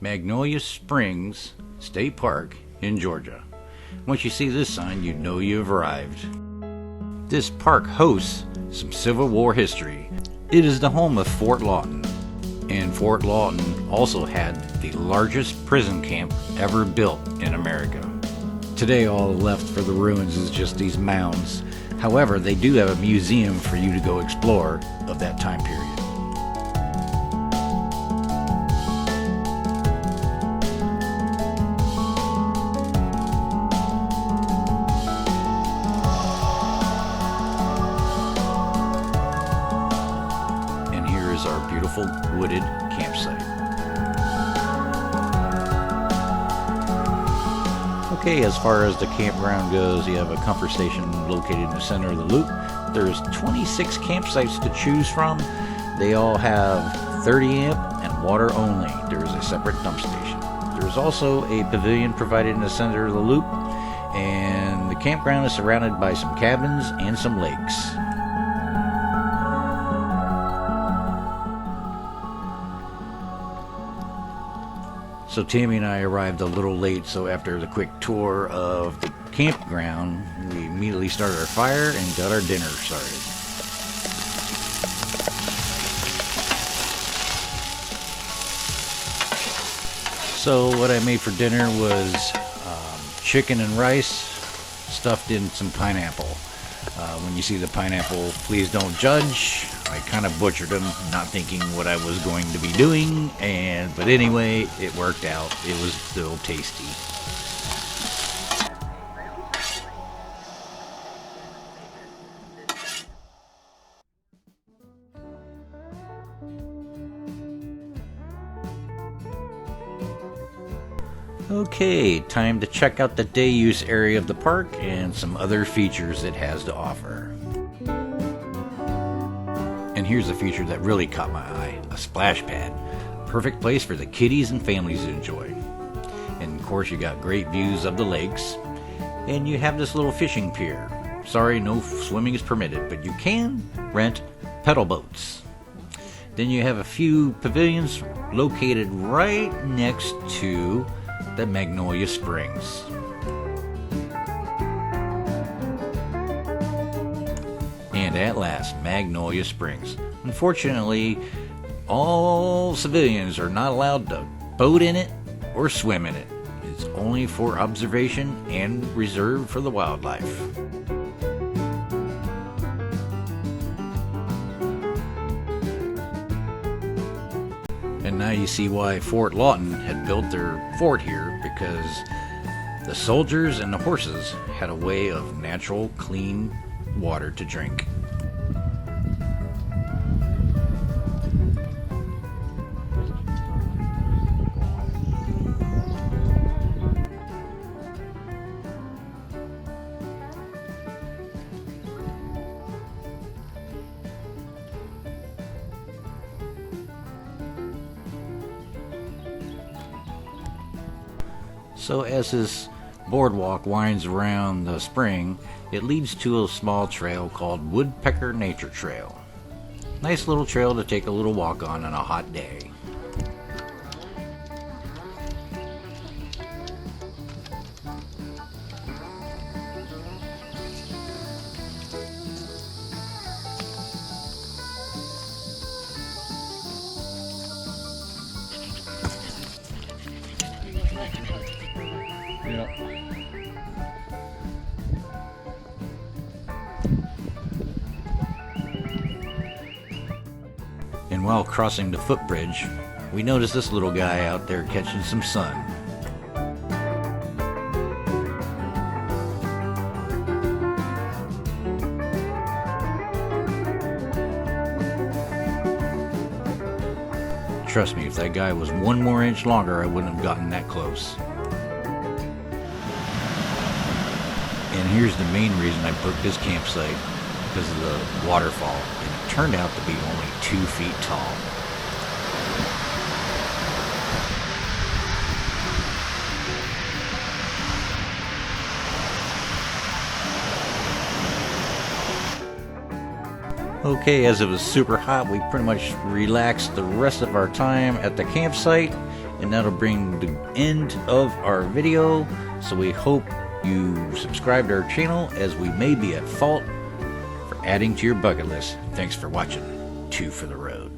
Magnolia Springs State Park in Georgia. Once you see this sign, you know you've arrived. This park hosts some Civil War history. It is the home of Fort Lawton, and Fort Lawton also had the largest prison camp ever built in America. Today all left for the ruins is just these mounds. However, they do have a museum for you to go explore of that time period. And here is our beautiful wooded campsite. Okay, as far as the campground goes, you have a comfort station located in the center of the loop. There's 26 campsites to choose from. They all have 30 amp and water only. There is a separate dump station. There's also a pavilion provided in the center of the loop, and the campground is surrounded by some cabins and some lakes. So Tammy and I arrived a little late, so after the quick tour of the campground, we immediately started our fire and got our dinner started. So what I made for dinner was chicken and rice stuffed in some pineapple. When you see the pineapple, please don't judge. I kind of butchered them, not thinking what I was going to be doing, but anyway, it worked out. It was still tasty. Okay, time to check out the day use area of the park and some other features it has to offer. And here's a feature that really caught my eye, a splash pad. Perfect place for the kiddies and families to enjoy. And of course you got great views of the lakes, and you have this little fishing pier. Sorry, no swimming is permitted, but you can rent pedal boats. Then you have a few pavilions located right next to the Magnolia Springs. And at last, Magnolia Springs. Unfortunately, all civilians are not allowed to boat in it or swim in it. It's only for observation and reserved for the wildlife. And now you see why Fort Lawton had built their fort here, because the soldiers and the horses had a way of natural, clean water to drink. So as this boardwalk winds around the spring, it leads to a small trail called Woodpecker Nature Trail. Nice little trail to take a little walk on a hot day. And while crossing the footbridge, we noticed this little guy out there catching some sun. Trust me, if that guy was one more inch longer, I wouldn't have gotten that close. And here's the main reason I booked this campsite, because of the waterfall, and it turned out to be only 2 feet tall. Okay, as it was super hot, we pretty much relaxed the rest of our time at the campsite, And that'll bring the end of our video. So we hope you subscribe to our channel, as we may be at fault for adding to your bucket list. Thanks for watching. 2 for the road.